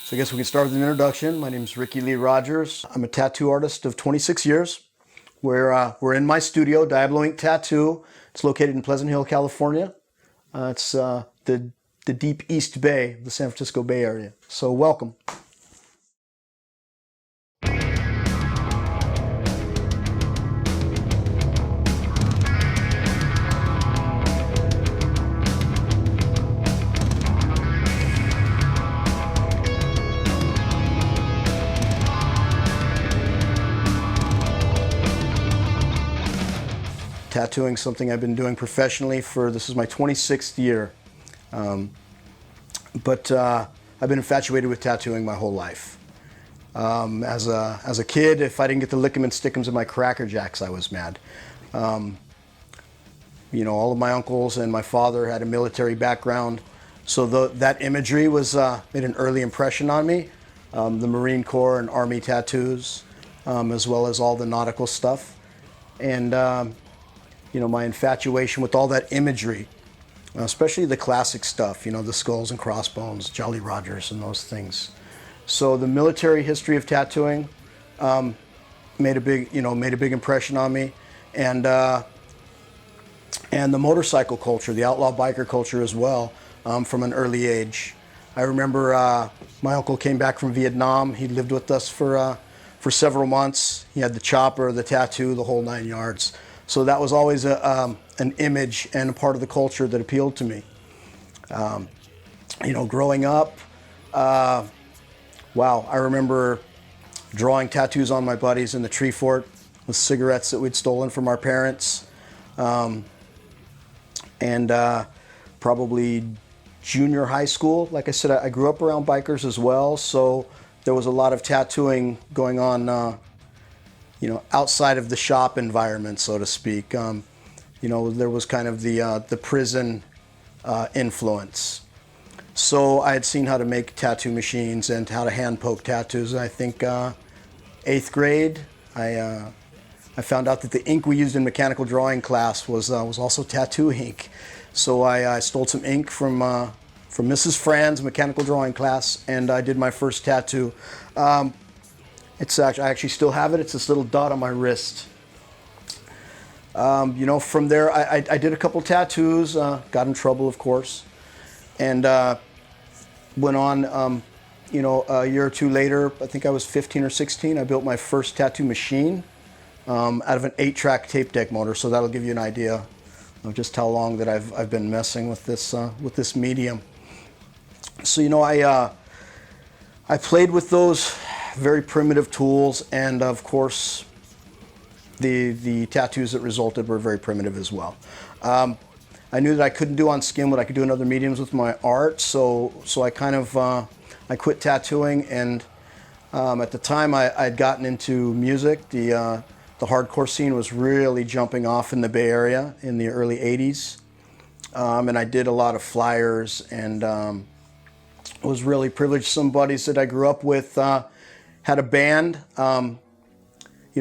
So I guess we can start with an introduction. My name is Rickey Lee Rogers. I'm a tattoo artist of 26 years. We're in my studio, Diablo Ink Tattoo. It's located in Pleasant Hill, California. It's the deep East Bay, the San Francisco Bay Area. So welcome. Tattooing is something I've been doing professionally this is my 26th year. But I've been infatuated with tattooing my whole life. As a kid, if I didn't get the lick 'em and stick 'ems in my Cracker Jacks, I was mad. You know, all of my uncles and my father had a military background, so that imagery made an early impression on me. The Marine Corps and Army tattoos, as well as all the nautical stuff. And you know, my infatuation with all that imagery, especially the classic stuff, you know, the skulls and crossbones, Jolly Rogers and those things. So the military history of tattooing made a big impression on me, and the motorcycle culture, the outlaw biker culture as well, from an early age. I remember my uncle came back from Vietnam. He lived with us for several months. He had the chopper, the tattoo, the whole 9 yards. So that was always an image and a part of the culture that appealed to me. You know, growing up, wow, I remember drawing tattoos on my buddies in the tree fort with cigarettes that we'd stolen from our parents. Probably junior high school, like I said, I grew up around bikers as well, so there was a lot of tattooing going on you know, outside of the shop environment, so to speak. You know, there was kind of the prison influence. So I had seen how to make tattoo machines and how to hand poke tattoos. And I think 8th grade, I found out that the ink we used in mechanical drawing class was also tattoo ink. So I stole some ink from Mrs. Fran's mechanical drawing class, and I did my first tattoo. I actually still have it. It's this little dot on my wrist. You know, from there, I did a couple tattoos, got in trouble, of course, and went on, you know, a year or two later, I think I was 15 or 16, I built my first tattoo machine out of an 8-track tape deck motor, so that'll give you an idea of just how long that I've been messing with this medium. So, you know, I played with those very primitive tools, and of course the tattoos that resulted were very primitive as well. I knew that I couldn't do on skin what I could do in other mediums with my art, so I kind of I quit tattooing, and at the time I'd gotten into music. The hardcore scene was really jumping off in the Bay Area in the early 80s, and I did a lot of flyers, and was really privileged. Some buddies that I grew up with had a band. You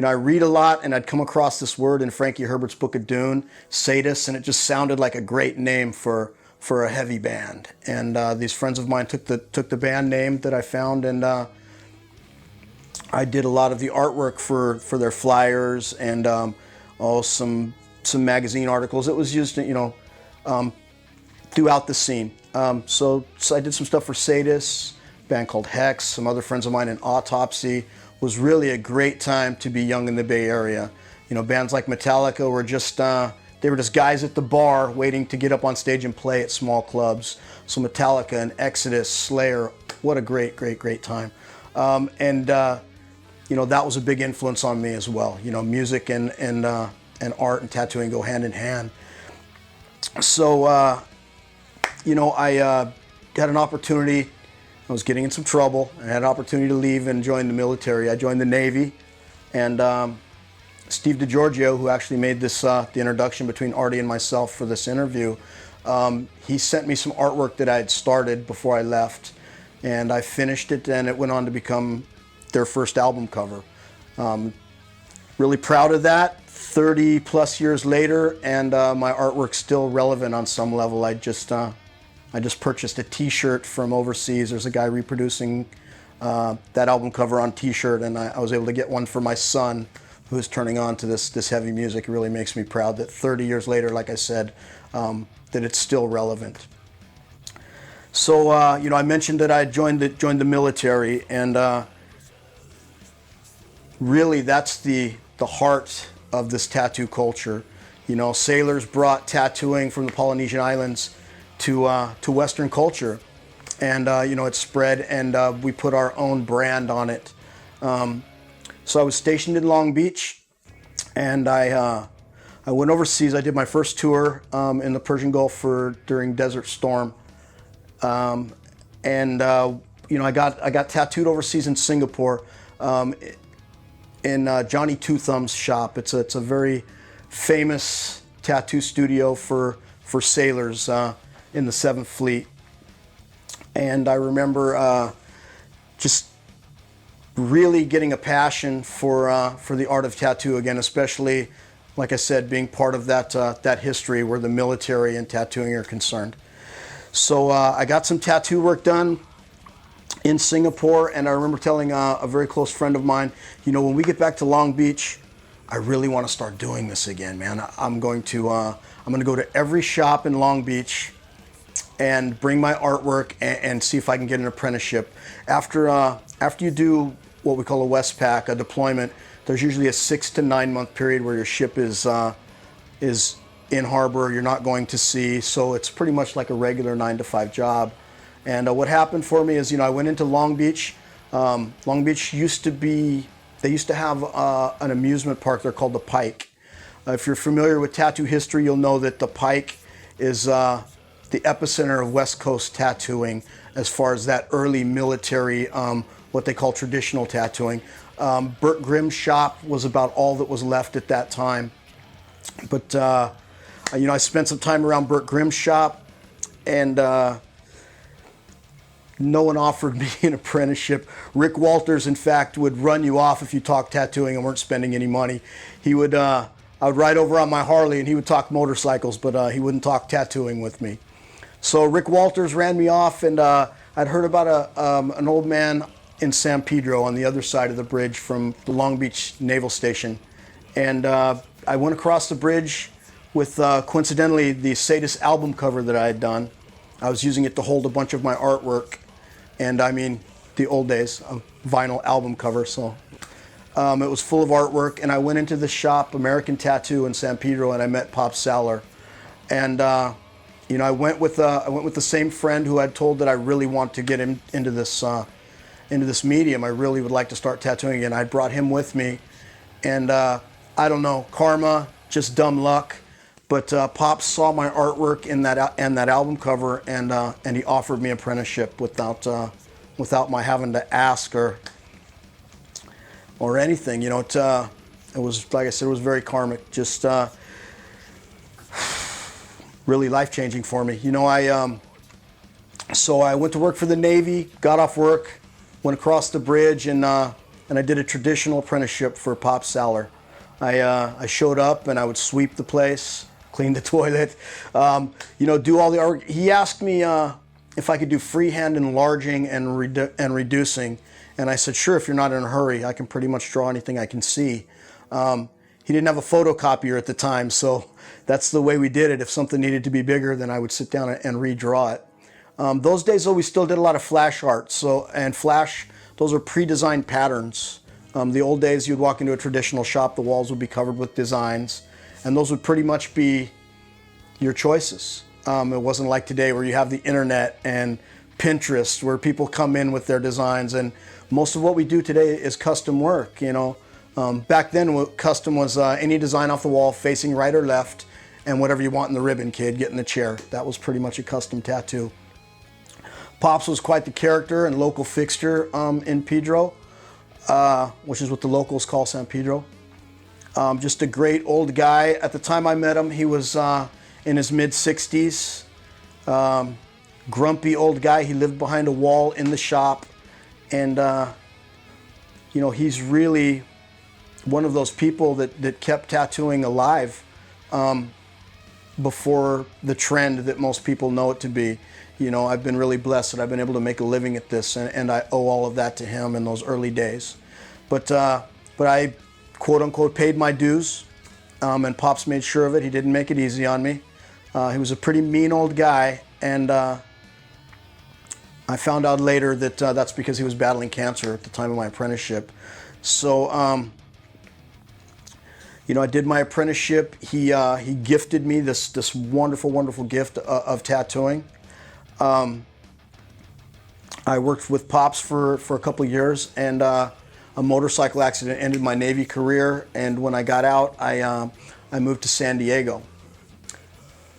know, I read a lot, and I'd come across this word in Frankie Herbert's Book of Dune, sadist, and it just sounded like a great name for a heavy band. And these friends of mine took the band name that I found, and I did a lot of the artwork for their flyers and some magazine articles. It was used, you know, throughout the scene. So I did some stuff for Sadists, a band called Hex, some other friends of mine in Autopsy. Was really a great time to be young in the Bay Area. You know, bands like Metallica were just, they were just guys at the bar waiting to get up on stage and play at small clubs. So Metallica and Exodus, Slayer, what a great time. You know, that was a big influence on me as well. You know, music and art and tattooing go hand in hand. So, you know, I had an opportunity. I was getting in some trouble. I had an opportunity to leave and join the military. I joined the Navy, and Steve DiGiorgio, who actually made this the introduction between Artie and myself for this interview, he sent me some artwork that I had started before I left, and I finished it, and it went on to become their first album cover. Really proud of that. 30 plus years later, and my artwork's still relevant on some level. I just purchased a t-shirt from overseas. There's a guy reproducing that album cover on t-shirt, and I was able to get one for my son who's turning on to this heavy music. It really makes me proud that 30 years later, like I said, that it's still relevant. So, you know, I mentioned that I joined the military, and really that's the heart of this tattoo culture. You know, sailors brought tattooing from the Polynesian Islands to Western culture, and you know, it spread, and we put our own brand on it. So I was stationed in Long Beach, and I went overseas. I did my first tour in the Persian Gulf during Desert Storm, and you know, I got tattooed overseas in Singapore, in Johnny Two Thumbs' shop. It's a very famous tattoo studio for sailors in the 7th Fleet, and I remember just really getting a passion for the art of tattoo again, especially, like I said, being part of that history where the military and tattooing are concerned. So I got some tattoo work done in Singapore, and I remember telling a very close friend of mine, you know, when we get back to Long Beach, I really want to start doing this again, man. I'm going to go to every shop in Long Beach and bring my artwork and see if I can get an apprenticeship. After you do what we call a Westpac, a deployment, there's usually a 6 to 9 month period where your ship is in harbor, you're not going to sea, so it's pretty much like a regular 9 to 5 job. And what happened for me is, you know, I went into Long Beach. Long Beach they used to have an amusement park there called the Pike. If you're familiar with tattoo history, you'll know that the Pike is the epicenter of West Coast tattooing as far as that early military, what they call traditional tattooing. Burt Grimm's shop was about all that was left at that time. But, you know, I spent some time around Burt Grimm's shop, and no one offered me an apprenticeship. Rick Walters, in fact, would run you off if you talked tattooing and weren't spending any money. I would ride over on my Harley, and he would talk motorcycles, but he wouldn't talk tattooing with me. So Rick Walters ran me off, and I'd heard about an old man in San Pedro on the other side of the bridge from the Long Beach Naval Station. And I went across the bridge with, coincidentally, the Sadist album cover that I had done. I was using it to hold a bunch of my artwork. And I mean, the old days, a vinyl album cover, so it was full of artwork. And I went into the shop, American Tattoo in San Pedro, and I met Pop Saller. And you know, I went with the same friend who I'd told that I really want to get him into this medium. I really would like to start tattooing again. I brought him with me, and I don't know, karma, just dumb luck. But Pop saw my artwork in that album cover, and he offered me apprenticeship without my having to ask or anything. You know, it was, like I said, it was very karmic. Just really life-changing for me. You know, so I went to work for the Navy, got off work, went across the bridge, and I did a traditional apprenticeship for Pop Saller. I showed up, and I would sweep the place, clean the toilet, you know, do all the art. He asked me if I could do freehand enlarging and reducing, and I said, sure, if you're not in a hurry. I can pretty much draw anything I can see. He didn't have a photocopier at the time, so that's the way we did it. If something needed to be bigger, then I would sit down and redraw it. Those days, though, we still did a lot of flash art. And flash, those are pre-designed patterns. The old days, you'd walk into a traditional shop, the walls would be covered with designs, and those would pretty much be your choices. It wasn't like today where you have the internet and Pinterest where people come in with their designs, and most of what we do today is custom work, you know. Back then, custom was any design off the wall facing right or left, and whatever you want in the ribbon, kid, get in the chair. That was pretty much a custom tattoo. Pops was quite the character and local fixture in Pedro, which is what the locals call San Pedro. Just a great old guy. At the time I met him, he was in his mid-60s. Grumpy old guy. He lived behind a wall in the shop. And, you know, he's really one of those people that kept tattooing alive before the trend that most people know it to be. You know, I've been really blessed that I've been able to make a living at this, and I owe all of that to him in those early days. But I, quote unquote, paid my dues, and Pops made sure of it. He didn't make it easy on me. He was a pretty mean old guy, and I found out later that that's because he was battling cancer at the time of my apprenticeship. So, you know, I did my apprenticeship. He gifted me this wonderful, wonderful gift of tattooing. I worked with Pops for a couple of years, and a motorcycle accident ended my Navy career. And when I got out, I moved to San Diego.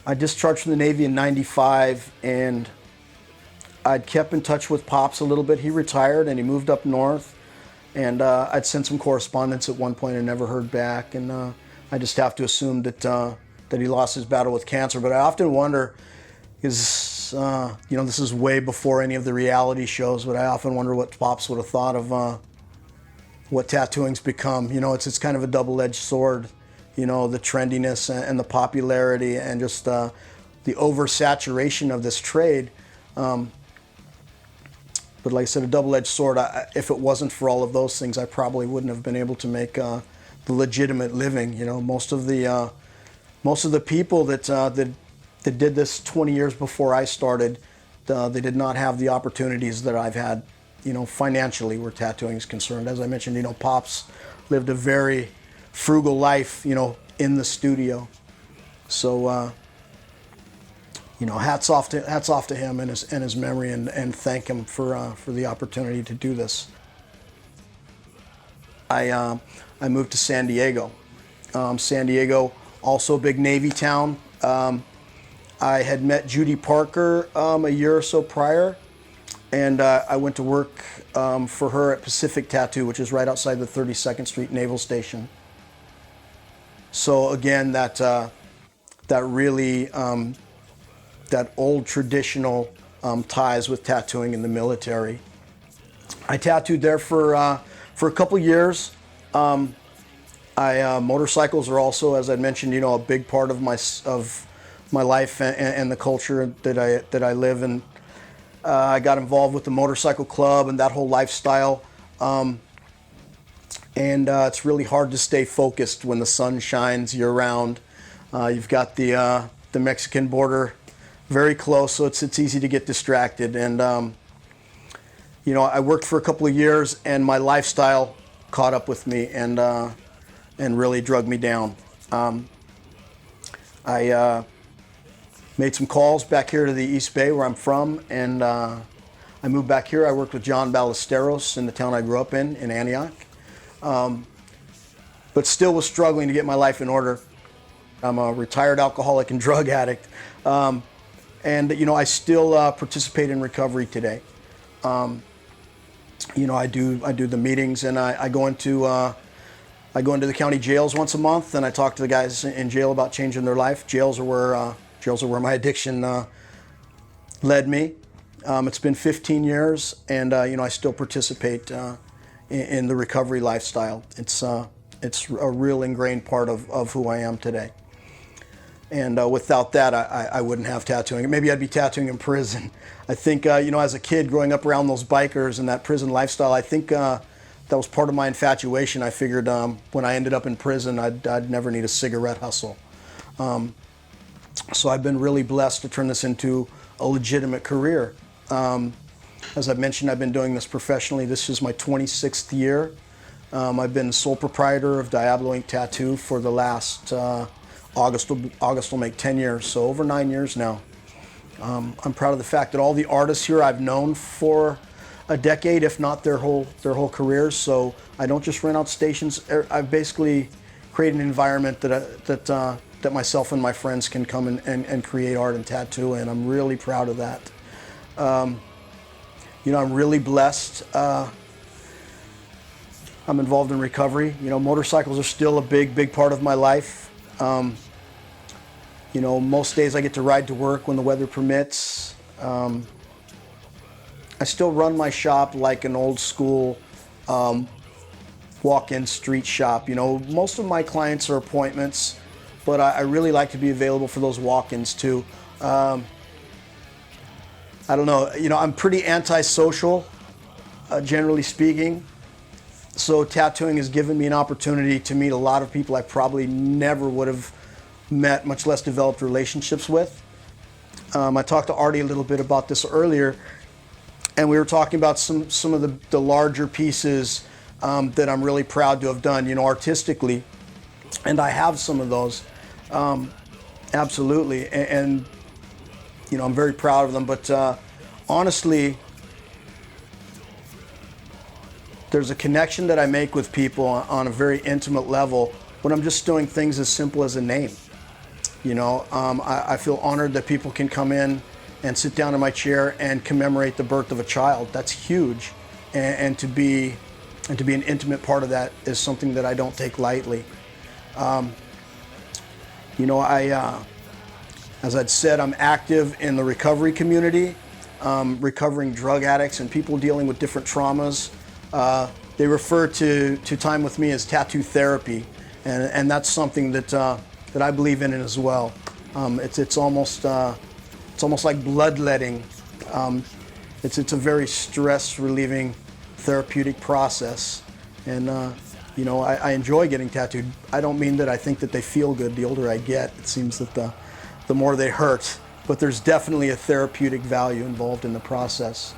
I discharged from the Navy in '95, and I'd kept in touch with Pops a little bit. He retired and he moved up north, and I'd sent some correspondence at one point and never heard back. And I just have to assume that he lost his battle with cancer. But I often wonder, you know, this is way before any of the reality shows, but I often wonder what Pops would have thought of what tattooing's become. You know, it's kind of a double-edged sword. You know, the trendiness and the popularity and just the oversaturation of this trade. But like I said, a double-edged sword. If it wasn't for all of those things, I probably wouldn't have been able to make the legitimate living. You know, most of the people that did this 20 years before I started, they did not have the opportunities that I've had, you know, financially where tattooing is concerned. As I mentioned, you know, Pops lived a very frugal life, you know, in the studio. So, you know, hats off to him and his memory, and thank him for the opportunity to do this. I moved to San Diego. San Diego, also a big Navy town. I had met Judy Parker a year or so prior, and I went to work for her at Pacific Tattoo, which is right outside the 32nd Street Naval Station. So again, that really that old traditional ties with tattooing in the military. I tattooed there for a couple years. Motorcycles are also, as I mentioned, you know, a big part of my life and the culture that I live in. I got involved with the motorcycle club and that whole lifestyle. And it's really hard to stay focused when the sun shines year-round. You've got the Mexican border very close, so it's easy to get distracted. And you know, I worked for a couple of years, and my lifestyle caught up with me and really drug me down. I made some calls back here to the East Bay, where I'm from, and I moved back here. I worked with John Ballesteros in the town I grew up in Antioch. But still was struggling to get my life in order. I'm a retired alcoholic and drug addict. And you know, I still participate in recovery today. You know, I do the meetings, and I go into the county jails once a month, and I talk to the guys in jail about changing their life. Jails are where my addiction led me. It's been 15 years, and you know, I still participate in the recovery lifestyle. It's a real ingrained part of who I am today. And without that, I wouldn't have tattooing. Maybe I'd be tattooing in prison. I think, you know, as a kid growing up around those bikers and that prison lifestyle, I think that was part of my infatuation. I figured when I ended up in prison, I'd never need a cigarette hustle. So I've been really blessed to turn this into a legitimate career. As I mentioned, I've been doing this professionally. This is my 26th year. I've been sole proprietor of Diablo Ink Tattoo for the last, August will make 10 years, so over 9 years now. I'm proud of the fact that all the artists here I've known for a decade, if not their whole careers. So I don't just rent out stations. I've basically created an environment that myself and my friends can come and create art and tattoo, and I'm really proud of that. You know, I'm really blessed. I'm involved in recovery. You know, motorcycles are still a big part of my life. You know, most days I get to ride to work when the weather permits. I still run my shop like an old school walk-in street shop. You know, most of my clients are appointments, but I really like to be available for those walk-ins too. I don't know, you know, I'm pretty antisocial, generally speaking. So tattooing has given me an opportunity to meet a lot of people I probably never would have met, much less developed relationships with. I talked to Artie a little bit about this earlier, and we were talking about some of the larger pieces that I'm really proud to have done, you know, artistically, and I have some of those, absolutely, and you know, I'm very proud of them. But honestly, there's a connection that I make with people on a very intimate level when I'm just doing things as simple as a name. You know, I feel honored that people can come in and sit down in my chair and commemorate the birth of a child. That's huge, and to be an intimate part of that is something that I don't take lightly. You know, as I'd said, I'm active in the recovery community, recovering drug addicts and people dealing with different traumas. They refer to time with me as tattoo therapy, and that's something that I believe in as well. It's almost like bloodletting. It's a very stress relieving therapeutic process, and you know, I enjoy getting tattooed. I don't mean that I think that they feel good. The older I get, it seems that the more they hurt, but there's definitely a therapeutic value involved in the process.